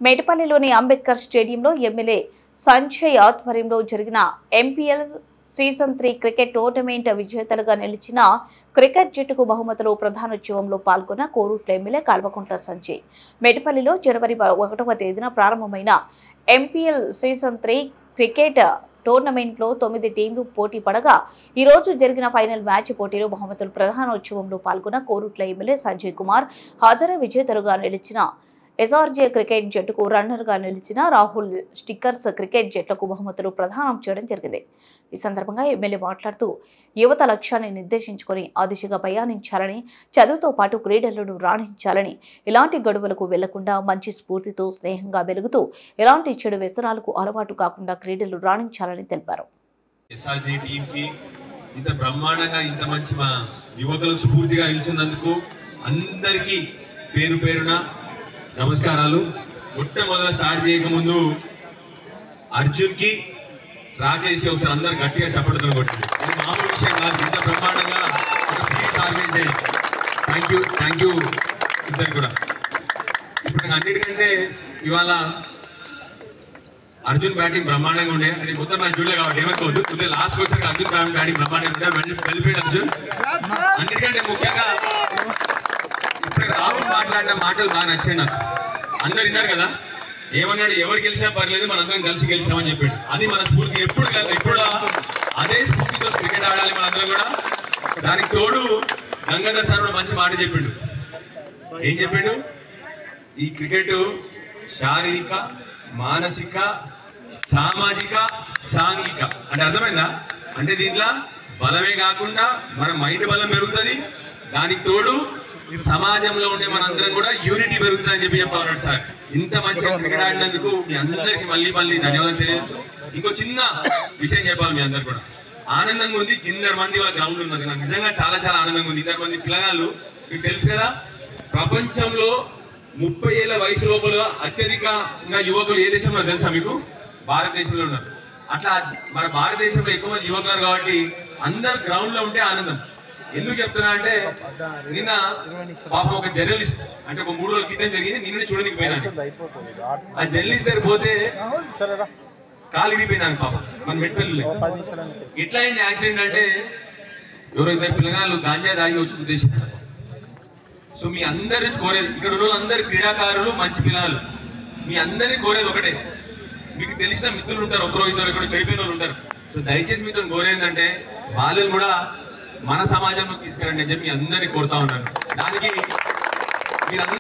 మేటపల్లిలోని అంబేద్కర్ స్టేడియంలో ఎమ్మెల్యే సంజయ్ ఆధ్వర్యంలో జరిగిన ఎంపీఎల్ సీజన్ 3 క్రికెట్ టోర్నమెంట్ విజేతలుగా నిలిచిన క్రికెట్ జట్టుకు బహుమతులు ప్రధానోత్సవంలో పాల్గొన్న కోరుట్ల ఎమ్మెల్యే కల్వకుంట్ల సంజయ్. మేటపల్లిలో జనవరి 1వ తేదీన ప్రారంభమైన ఎంపీఎల్ సీజన్ 3 క్రికెట్ టోర్నమెంట్లో 9 టీంలు పోటీ పడగా ఈ రోజు జరిగిన ఫైనల్ మ్యాచ్ పోటీలో బహుమతులు ప్రధానోత్సవంలో పాల్గొన్న కోరుట్ల ఎమ్మెల్యే సంజయ్ కుమార్ హాజరు విజేతలుగా నిలిచిన ఎస్ఆర్జే క్రికెట్ జట్టుకు రన్నర్గా నిలిచిన రాహుల్ స్టిక్కర్స్ క్రికెట్ జట్లకు బహుమతులు ప్రదానం చేయడం జరిగింది. ఈ సందర్భంగా ఎమ్మెల్యే మాట్లాడుతూ యువత లక్ష్యాన్ని నిర్దేశించుకొని ఆ దిశగా ప్రయాణించాలని, చదువుతో పాటు క్రీడలను రాణించాలని, ఎలాంటి గడువులకు వెళ్లకుండా మంచి స్ఫూర్తితో స్నేహంగా వెలుగుతూ ఎలాంటి చెడు వ్యసనాలకు అలవాటు కాకుండా క్రీడలు రాణించాలని తెలిపారు. ఇంత బ్రహ్మాండంగా ఇంత మంచి మా యువకులు స్ఫూర్తిగా నిలిచినందుకు అందరికీ పేరు పేరున నమస్కారాలు. మొట్టమొదటి స్టార్ట్ చేయకముందు అర్జున్ కి, రాకేష్ కి ఒకసారి అందరు గట్టిగా చప్పట్లు కొట్టింది. ఇది మామూలు విషయం కాదు. ఇంత బ్రహ్మాండంగా ఒక సీట్ ఆర్గనైజ్ చేయండి. థ్యాంక్ యూ ఇద్దరు కూడా. ఇప్పుడు అన్నిటికంటే ఇవాళ అర్జున్ బ్యాటింగ్ బ్రహ్మాండంగా ఉండే, అది మొత్తం నాకు చూడలే కాబట్టి ఏమనుకోవద్దు. కొద్దిగా లాస్ట్ వచ్చాక అర్జున్ బ్యాటింగ్ బ్రహ్మాండంగా ఉండే, వెళ్ళిపోయాడు అర్జున్. అన్నిటికంటే ముఖ్యంగా ఇప్పుడు రాహుల్ మాట్లాడిన మాటలు బాగా నచ్చాయి నాకు. అందరు విన్నారు కదా, ఏమన్నాడు, ఎవరు గెలిచినా పర్లేదు మనందరం కలిసి గెలిచామని చెప్పాడు. అది మన స్ఫూర్తి. ఎప్పుడు అదే స్ఫూర్తితో క్రికెట్ ఆడాలి మనందరం కూడా. దానికి తోడు గంగాధర్ సార్ కూడా మంచి మాట చెప్పిండు. ఏం చెప్పిండు? ఈ క్రికెట్ శారీరక, మానసిక, సామాజిక, సాంఘిక అంటే అర్థమైందా? అంటే దీంట్లో బలమే కాకుండా మన మైండ్ బలం పెరుగుతుంది. దానికి తోడు సమాజంలో ఉండే మనందరం కూడా యూనిటీ పెరుగుతుంది అని చెప్పారు సార్. ఇంత మంచిగా క్రికెట్ ఆడినందుకు మీ అందరికి మళ్ళీ ధన్యవాదాలు తెలియజేస్తూ ఇంకో చిన్న విషయం చెప్పాలి. మీ అందరు కూడా ఆనందంగా ఉంది. 200 మంది వాళ్ళ గ్రౌండ్ ఉన్నది. నాకు నిజంగా చాలా ఆనందంగా ఉంది. 200 మంది పిల్లగాళ్ళు. మీకు తెలుసు కదా, ప్రపంచంలో 30 ఏళ్ల వయసు లోపల అత్యధికంగా యువకులు ఏ దేశంలో తెలుసా మీకు? భారతదేశంలో ఉన్నారు. అట్లా మన భారతదేశంలో ఎక్కువ మంది యువకులు కాబట్టి అందరు గ్రౌండ్ లో ఉంటే ఆనందం. ఎందుకు చెప్తున్నా అంటే, నిన్న పాపం ఒక జర్నలిస్ట్, అంటే ఒక 3 రోజుల క్రితం జరిగింది, నిన్న చూడడానికి పోయినాను. ఆ జర్నలిస్ట్ దగ్గర పోతే కాలు ఇరిగిపోయినాను పాపం. మన మెట్పల్లిలో ఎట్లా అయింది యాక్సిడెంట్ అంటే, ఎవరో 2 పిల్లగాళ్ళు గాంజా దాగి వచ్చి ఉద్దేశించారు. సో మీ అందరి నుంచి కోరేది, ఇక్కడ ఉన్న వాళ్ళందరూ క్రీడాకారులు, మంచి పిల్లలు, మీ అందరినీ కోరేది ఒకటే. మీకు తెలిసిన మిత్రులు ఉంటారు, ఒకరో ఇద్దరు ఇక్కడ చెడిపోయిన వాళ్ళు ఉంటారు. సో దయచేసి మీతో కోరేది అంటే, వాళ్ళని కూడా మన సమాజంలో తీసుకురండి అని చెప్పి మీ అందరినీ కోరుతా ఉన్నాను. దానికి మీరు